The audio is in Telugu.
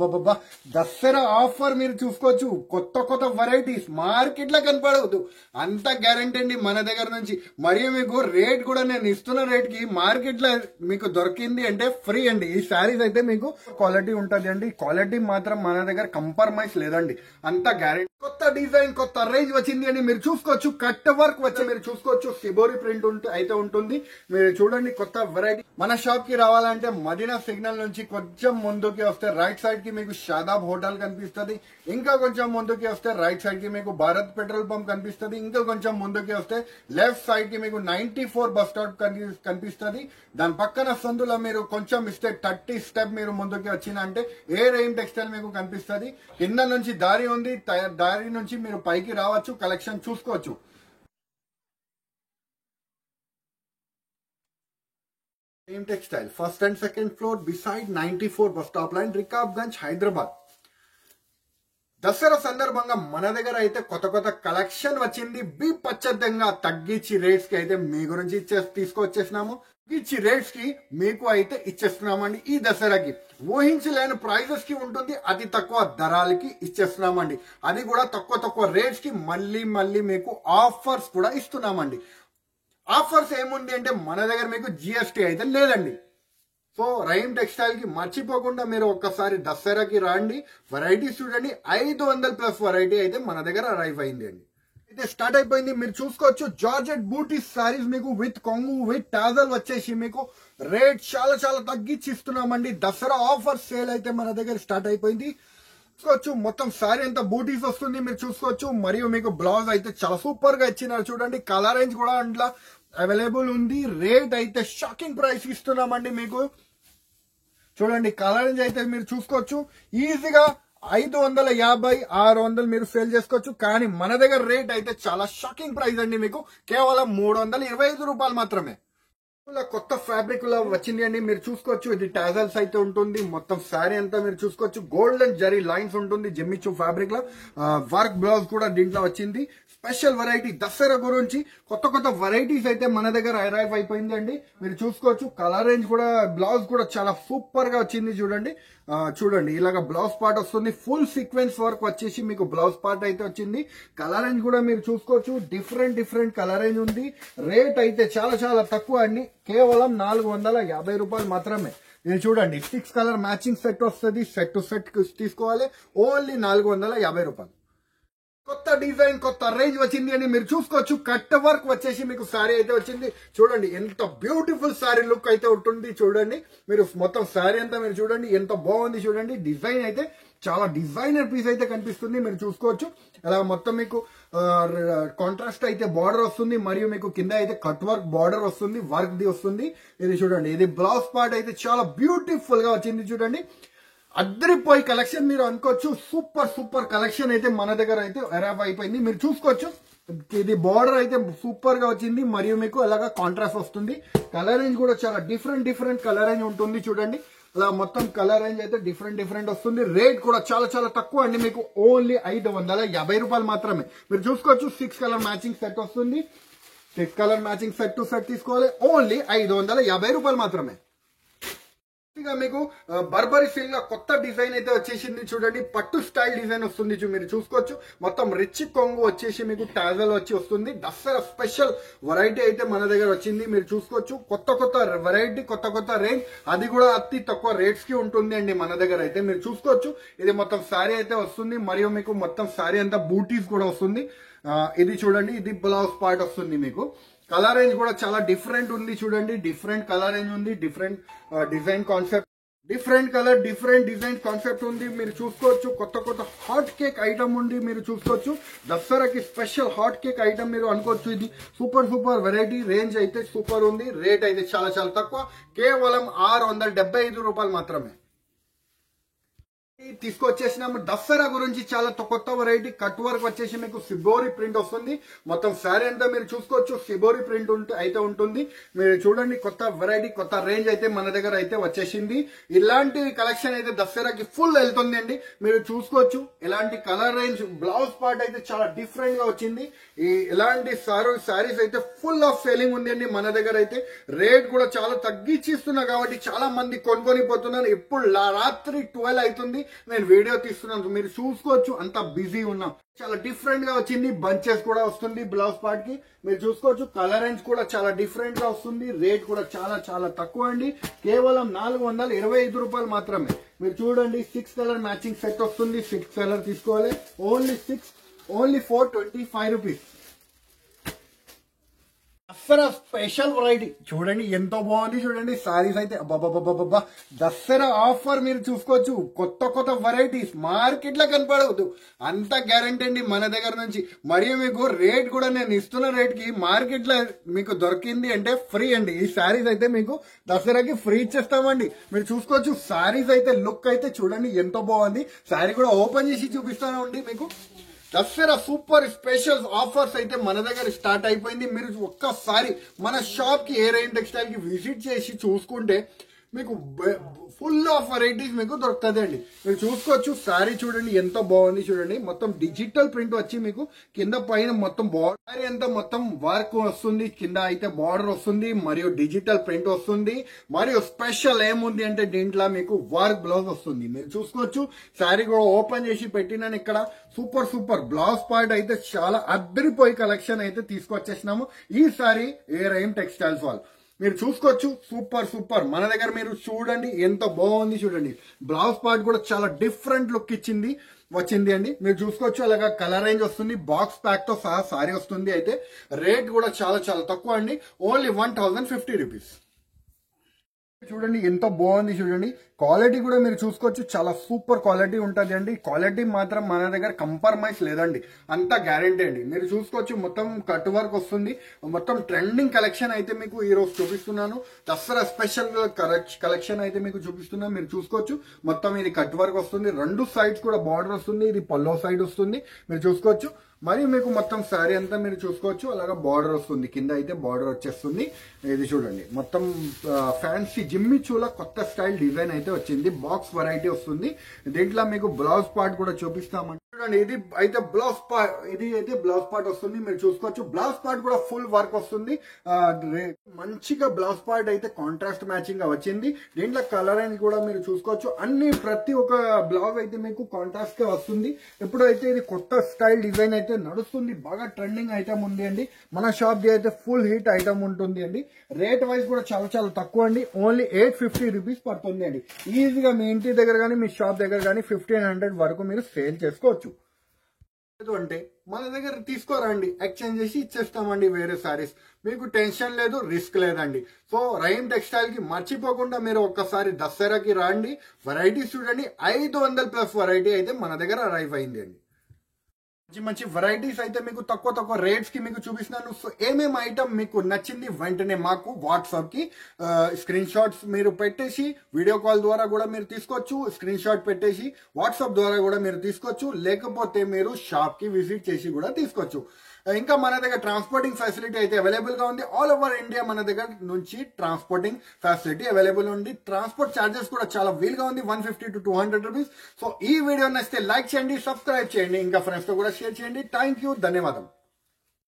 బాబా దసరా ఆఫర్ మీరు చూసుకోవచ్చు. కొత్త కొత్త వెరైటీస్ మార్కెట్ లో కనపడవద్దు, అంత గ్యారంటీ అండి మన దగ్గర నుంచి. మరియు మీకు రేట్ కూడా నేను ఇస్తున్న రేట్ కి మార్కెట్ లో మీకు దొరికింది అంటే ఫ్రీ అండి. ఈ శారీస్ అయితే మీకు క్వాలిటీ ఉంటది అండి, క్వాలిటీ మాత్రం మన దగ్గర కంప్రమైజ్ లేదండి, అంత గ్యారంటీ. కొత్త డిజైన్ కొత్త రేంజ్ వచ్చింది అని మీరు చూసుకోవచ్చు. కట్ వర్క్ వచ్చి మీరు చూసుకోవచ్చు, సిబోరి ప్రింట్ అయితే ఉంటుంది. మీరు చూడండి కొత్త వెరైటీ. మన షాప్ కి రావాలంటే మదీనా సిగ్నల్ నుంచి కొంచెం ముందుకి వస్తే రైట్ సైడ్ కి మీకు షాదాబ్ హోటల్ కనిపిస్తుంది. ఇంకా కొంచెం ముందుకి వస్తే రైట్ సైడ్ కి మీకు భారత్ పెట్రోల్ పంప్ కనిపిస్తుంది. ఇంకా కొంచెం ముందుకి వస్తే లెఫ్ట్ సైడ్ కి మీకు 94 బస్ స్టాప్ కనిపిస్తుంది. దాని పక్కన సందులో మీరు కొంచెం ఇస్తే 30 స్టెప్ మీరు ముందుకి వచ్చిన అంటే ఏ రెయిన్ టెక్స్టైల్ మీకు కనిపిస్తుంది. కింద నుంచి దారి ఉంది, దారి నుంచి మీరు పైకి రావచ్చు, కలెక్షన్ చూసుకోవచ్చు. Rain textile first and second floor beside 94 bus stop line, Rikabganj, Hyderabad. Dasara సందర్భంగా మన దగ్గర అయితే కొత్త కొత్త కలెక్షన్ వచ్చింది. బీపచ్చంగా తగ్గించి రేట్స్ కి అయితే మీ గురించి తీసుకొచ్చేసినాము. తగ్గించి రేట్స్ కి మీకు అయితే ఇచ్చేస్తున్నామండి. ఈ దసరాకి ఊహించలేని ప్రైజెస్ కి ఉంటుంది, అతి తక్కువ ధరలకి ఇచ్చేస్తున్నామండి. అది కూడా తక్కువ రేట్స్ కి మళ్ళీ మీకు ఆఫర్స్ కూడా ఇస్తున్నామండి. ఆఫర్స్ ఏముంది అంటే మన దగ్గర మీకు జిఎస్టీ అయితే లేదండి. సో రైమ్ టెక్స్టైల్ కి మర్చిపోకుండా మీరు ఒక్కసారి దసరాకి రండి, వెరైటీస్ చూడండి. 500+ వెరైటీ అయితే మన దగ్గర అరైవ్ అయింది అండి. అయితే స్టార్ట్ అయిపోయింది. మీరు చూసుకోవచ్చు జార్జెట్ బూటీ సారీస్ మీకు విత్ కొంగు విత్ టాజల్ వచ్చేసి మీకు రేట్ చాలా తగ్గించి ఇస్తున్నామండి. దసరా ఆఫర్ సేల్ అయితే మన దగ్గర స్టార్ట్ అయిపోయింది. చూసుకోవచ్చు మొత్తం సారీ అంతా బూటీస్ వస్తుంది మీరు చూసుకోవచ్చు. మరియు మీకు బ్లౌజ్ అయితే చాలా సూపర్ గా ఇచ్చినారు చూడండి. కలర్ రేంజ్ కూడా అందులో అవైలబుల్ ఉంది. రేట్ అయితే షాకింగ్ ప్రైస్ ఇస్తున్నామండి మీకు. చూడండి కలర్ రేంజ్ అయితే మీరు చూసుకోవచ్చు. ఈజీగా 550, 600 మీరు సేల్ చేసుకోవచ్చు. కానీ మన దగ్గర రేట్ అయితే చాలా షాకింగ్ ప్రైస్ అండి. మీకు కేవలం 325 రూపాయలు మాత్రమే. కొత్త ఫ్యాబ్రిక్ లో వచ్చింది అండి మీరు చూసుకోవచ్చు. ఇది టాజల్స్ అయితే ఉంటుంది. మొత్తం శారీ అంతా మీరు చూసుకోవచ్చు. గోల్డెన్ జరీ లైన్స్ ఉంటుంది జిమ్మిచూ ఫ్యాబ్రిక్ లో. వర్క్ బ్లౌజ్ కూడా దీంట్లో వచ్చింది. స్పెషల్ వెరైటీ దసరా గురించి కొత్త వెరైటీస్ అయితే మన దగ్గర అరైవ్ అయిపోయింది అండి. మీరు చూసుకోవచ్చు కలర్ రేంజ్ కూడా బ్లౌజ్ కూడా చాలా సూపర్ గా వచ్చింది చూడండి. చూడండి ఇలాగా బ్లౌజ్ పార్ట్ వస్తుంది. ఫుల్ సీక్వెన్స్ వర్క్ వచ్చేసి మీకు బ్లౌజ్ పార్ట్ అయితే వచ్చింది. కలర్ రేంజ్ కూడా మీరు చూసుకోవచ్చు. డిఫరెంట్ కలర్ రేంజ్ ఉంది. రేట్ అయితే చాలా తక్కువ అండి. కేవలం 450 రూపాయలు మాత్రమే. ఇది చూడండి 6 కలర్ మ్యాచింగ్ సెట్ వస్తుంది. సెట్ టు సెట్ తీసుకోవాలి. ఓన్లీ 450 రూపాయలు. కొత్త డిజైన్ కొత్త రేంజ్ వచ్చింది అని మీరు చూసుకోవచ్చు. కట్ వర్క్ వచ్చేసి మీకు శారీ అయితే వచ్చింది. చూడండి ఎంత బ్యూటిఫుల్ శారీ లుక్ అయితే ఉంటుంది చూడండి. మీరు మొత్తం శారీ అంతా మీరు చూడండి ఎంత బాగుంది చూడండి. డిజైన్ అయితే చాలా డిజైనర్ పీస్ అయితే కనిపిస్తుంది మీరు చూసుకోవచ్చు. అలా మొత్తం మీకు కాంట్రాస్ట్ అయితే బార్డర్ వస్తుంది. మరియు మీకు కింద అయితే కట్ వర్క్ బార్డర్ వస్తుంది, వర్క్ ది వస్తుంది. ఇది చూడండి ఇది బ్లౌజ్ పార్ట్ అయితే చాలా బ్యూటిఫుల్ గా వచ్చింది చూడండి. అద్దరిపోయి కలెక్షన్ మీరు అనుకోవచ్చు. సూపర్ కలెక్షన్ అయితే మన దగ్గర అయితే అరైవ్ అయిపోయింది మీరు చూసుకోవచ్చు. ఇది బార్డర్ అయితే సూపర్ గా వచ్చింది. మరియు మీకు అలాగా కాంట్రాస్ట్ వస్తుంది. కలర్ రేంజ్ కూడా చాలా డిఫరెంట్ కలర్ రేంజ్ ఉంటుంది చూడండి. అలా మొత్తం కలర్ రేంజ్ అయితే డిఫరెంట్ వస్తుంది. రేట్ కూడా చాలా తక్కువ అండి. మీకు ఓన్లీ 550 రూపాయలు మాత్రమే. మీరు చూసుకోవచ్చు 6 కలర్ మ్యాచింగ్ సెట్ వస్తుంది. 6 colour matching set to set తీసుకోవాలి. ఓన్లీ 550 రూపాయలు మాత్రమే. మీకు బర్బరీ సిల్క్ లో కొత్త డిజైన్ అయితే వచ్చేసింది చూడండి. పట్టు స్టైల్ డిజైన్ వస్తుంది మీరు చూసుకోవచ్చు. మొత్తం రిచ్ కొంగు వచ్చేసి మీకు టాజల్ వచ్చి వస్తుంది. దసరా స్పెషల్ వెరైటీ అయితే మన దగ్గర వచ్చింది మీరు చూసుకోవచ్చు. కొత్త వెరైటీ కొత్త రేంజ్, అది కూడా అతి తక్కువ రేట్స్ కి ఉంటుంది అండి మన దగ్గర అయితే మీరు చూసుకోవచ్చు. ఇది మొత్తం శారీ అయితే వస్తుంది. మరియు మీకు మొత్తం శారీ అంతా బూటీస్ కూడా వస్తుంది. ఇది చూడండి ఇది బ్లౌజ్ పార్ట్ వస్తుంది మీకు. కలర్ రేంజ్ కూడా చాలా డిఫరెంట్ ఉంది చూడండి. డిఫరెంట్ కలర్ రేంజ్ ఉంది. Different design concept, different colour different design concept ఉంది మీరు చూసుకోవచ్చు. కొత్త హాట్ కేక్ ఐటమ్ ఉంది మీరు చూసుకోవచ్చు. దసరాకి స్పెషల్ హాట్ కేక్ ఐటమ్ మీరు అనుకోవచ్చు. ఇది సూపర్ వెరైటీ. రేంజ్ అయితే సూపర్ ఉంది. రేట్ అయితే చాలా తక్కువ. కేవలం 675 రూపాయలు మాత్రమే తీసుకొచ్చేసినాము. దసరా గురించి చాలా కొత్త వెరైటీ. కట్ వర్క్ వచ్చేసి మీకు సిబోరి ప్రింట్ వస్తుంది. మొత్తం శారీ అంతా మీరు చూసుకోవచ్చు సిబోరి ప్రింట్ అయితే ఉంటుంది. మీరు చూడండి కొత్త వెరైటీ కొత్త రేంజ్ అయితే మన దగ్గర అయితే వచ్చేసింది. ఇలాంటి కలెక్షన్ అయితే దసరాకి ఫుల్ వెళ్తుంది అండి మీరు చూసుకోవచ్చు. ఇలాంటి కలర్ రేంజ్ బ్లౌజ్ పార్ట్ అయితే చాలా డిఫరెంట్ గా వచ్చింది. ఇలాంటి శారీస్ అయితే ఫుల్ ఆఫ్ సేలింగ్ ఉంది అండి మన దగ్గర అయితే. రేట్ కూడా చాలా తగ్గించి ఇస్తున్నా కాబట్టి చాలా మంది కొనుక్కొని పోతున్నారు. ఇప్పుడు రాత్రి 12 అవుతుంది. నేను వీడియో తీస్తున్నాను, మీరు చూసుకోవచ్చు అంత బిజీ ఉన్నాం. చాలా డిఫరెంట్ గా వచ్చింది, బంచెస్ కూడా వస్తుంది బ్లౌజ్ పార్ట్ కి. మీరు చూసుకోవచ్చు కలర్ రేంజ్ కూడా చాలా డిఫరెంట్ గా వస్తుంది. రేట్ కూడా చాలా చాలా తక్కువ అండి, కేవలం 425 రూపాయలు మాత్రమే. మీరు చూడండి 6 కలర్ మ్యాచింగ్ సెట్ వస్తుంది. 6 కలర్ తీసుకోవాలి, only 425 rupees. Dasara special variety చూడండి ఎంతో బాగుంది. చూడండి సారీస్ అయితే అబ్బాబ్బాబ్బా, దసరా ఆఫర్ మీరు చూసుకోవచ్చు. కొత్త కొత్త వెరైటీస్ మార్కెట్ లో కనపడవద్దు, అంత గ్యారంటీ అండి మన దగ్గర నుంచి. మరియు మీకు రేట్ కూడా నేను ఇస్తున్న రేట్ కి మార్కెట్ లో మీకు దొరికింది అంటే ఫ్రీ అండి. ఈ సారీస్ అయితే మీకు దసరాకి ఫ్రీ ఇచ్చేస్తామండి. మీరు చూసుకోవచ్చు సారీస్ అయితే లుక్ అయితే చూడండి ఎంతో బాగుంది. సారీ కూడా ఓపెన్ చేసి చూపిస్తానండి మీకు. దసరా సూపర్ స్పెషల్ ఆఫర్స్ అయితే మన దగ్గర స్టార్ట్ అయిపోయింది. మీరు ఒక్కసారి మన షాప్ కి ఏరైన్ టెక్స్టైల్ కి విజిట్ చేసి చూసుకుంటే మీకు ఫుల్ ఆఫ్ వెరైటీస్ మీకు దొరుకుతుంది అండి. మీరు చూసుకోవచ్చు సారీ చూడండి ఎంత బాగుంది. చూడండి మొత్తం డిజిటల్ ప్రింట్ వచ్చి మీకు కింద పైన మొత్తం బార్డర్ అంతా మొత్తం వర్క్ వస్తుంది, కింద అయితే బార్డర్ వస్తుంది మరియు డిజిటల్ ప్రింట్ వస్తుంది. మరియు స్పెషల్ ఏముంది అంటే దీంట్లో మీకు వర్క్ బ్లౌజ్ వస్తుంది. మీరు చూసుకోవచ్చు సారీ కూడా ఓపెన్ చేసి పెట్టినాను ఇక్కడ. సూపర్ బ్లౌజ్ పార్ట్ అయితే చాలా అద్దరిపోయి కలెక్షన్ అయితే తీసుకొచ్చేసినాము ఈసారి ఏరైన్ టెక్స్టైల్స్ వాళ్ళు. మీరు చూసుకోవచ్చు సూపర్ మన దగ్గర. మీరు చూడండి ఎంత బాగుంది. చూడండి బ్లౌజ్ పార్ట్ కూడా చాలా డిఫరెంట్ లుక్ వచ్చింది అండి. మీరు చూసుకోవచ్చు అలాగా కలర్ రేంజ్ వస్తుంది, బాక్స్ ప్యాక్ తో సహా సారీ వస్తుంది. అయితే రేట్ కూడా చాలా చాలా తక్కువ అండి, ఓన్లీ 1050 రూపీస్. చూడండి ఎంత బాగుంది. చూడండి క్వాలిటీ కూడా మీరు చూసుకోవచ్చు చాలా సూపర్ క్వాలిటీ ఉంటుంది అండి. క్వాలిటీ మాత్రం మన దగ్గర కంప్రమైజ్ లేదండి, అంతా గ్యారంటీ అండి. మీరు చూసుకోవచ్చు మొత్తం కట్ వర్క్ వస్తుంది. మొత్తం ట్రెండింగ్ కలెక్షన్ అయితే మీకు ఈ రోజు చూపిస్తున్నాను. దసరా స్పెషల్ కలెక్షన్ అయితే మీకు చూపిస్తున్నాను. మీరు చూసుకోవచ్చు మొత్తం ఇది కట్ వర్క్ వస్తుంది, రెండు సైడ్స్ కూడా బార్డర్ వస్తుంది, ఇది పల్లో సైడ్ వస్తుంది. మీరు చూసుకోవచ్చు మరియు మీకు మొత్తం శారీ అంతా మీరు చూసుకోవచ్చు అలాగా బార్డర్ వస్తుంది, కింద అయితే బార్డర్ వచ్చేస్తుంది. ఇది చూడండి మొత్తం ఫ్యాన్సీ జిమ్మి చూల కొత్త స్టైల్ డిజైన్ అయితే వచ్చింది. బాక్స్ వెరైటీ వస్తుంది. దీంట్లో మీకు బ్లౌజ్ పార్ట్ కూడా చూపిస్తామండి. చూడండి ఇది అయితే బ్లౌజ్ పార్ట్ వస్తుంది. మీరు చూసుకోవచ్చు బ్లౌజ్ పార్ట్ కూడా ఫుల్ వర్క్ వస్తుంది. మంచిగా బ్లౌజ్ పార్ట్ అయితే కాంట్రాస్ట్ మ్యాచింగ్ గా వచ్చింది. దీంట్లో కలర్ అని కూడా మీరు చూసుకోవచ్చు. ప్రతి ఒక్క బ్లౌజ్ అయితే మీకు కాంట్రాస్ట్ గా వస్తుంది. ఎప్పుడైతే ఇది కొత్త స్టైల్ డిజైన్ అయితే నడుస్తుంది, బాగా ట్రెండింగ్ ఐటమ్ ఉంది అండి. మన షాప్ ది అయితే ఫుల్ హిట్ ఐటమ్ ఉంటుంది అండి. రేట్ వైజ్ కూడా చాలా చాలా తక్కువ అండి, ఓన్లీ 850 రూపీస్ పడుతుంది అండి. ఈజీగా మీ ఇంటి దగ్గర కానీ మీ షాప్ దగ్గర కానీ 1500 వరకు మీరు సేల్ చేసుకోవచ్చు. అంటే మన దగ్గర తీసుకోరండి, ఎక్స్చేంజ్ చేసి ఇచ్చేస్తామండి వేరే సారీస్. మీకు టెన్షన్ లేదు, రిస్క్ లేదండి. సో రైమ్ టెక్స్టైల్ కి మర్చిపోకుండా మీరు ఒక్కసారి దసరాకి రండి. వెరైటీస్ చూడండి 500+ వెరైటీ అయితే మన దగ్గర అరైవ్ అయింది అండి. మంచి వెరైటీస్ అయితే మీకు తక్కువ రేట్స్ కి మీకు చూపిస్తున్నాను. సో ఏమేమి ఐటమ్ మీకు నచ్చింది వెంటనే మాకు వాట్సాప్ కి స్క్రీన్ షాట్స్ మీరు పెట్టేసి వీడియో కాల్ ద్వారా కూడా మీరు తీసుకోవచ్చు. స్క్రీన్ షాట్ పెట్టేసి వాట్సాప్ ద్వారా కూడా మీరు తీసుకోవచ్చు, లేకపోతే మీరు షాప్ కి విజిట్ చేసి కూడా తీసుకోవచ్చు. ఇంకా మన దగ్గర ట్రాన్స్పోర్టింగ్ ఫెసిలిటీ అయితే అవైలబుల్ గా ఉంది. ఆల్ ఓవర్ ఇండియా మన దగ్గర నుంచి ట్రాన్స్పోర్టింగ్ ఫెసిలిటీ అవైలబుల్ ఉంది. ట్రాన్స్పోర్ట్ ఛార్జెస్ కూడా చాలా వీలుగా ఉంది, 150 to 200 రూపీస్. సో ఈ వీడియో నచ్చితే లైక్ చేయండి, సబ్స్క్రైబ్ చేయండి, ఇంకా ఫ్రెండ్స్ తో కూడా షేర్ చేయండి. థ్యాంక్ యూ, ధన్యవాదం.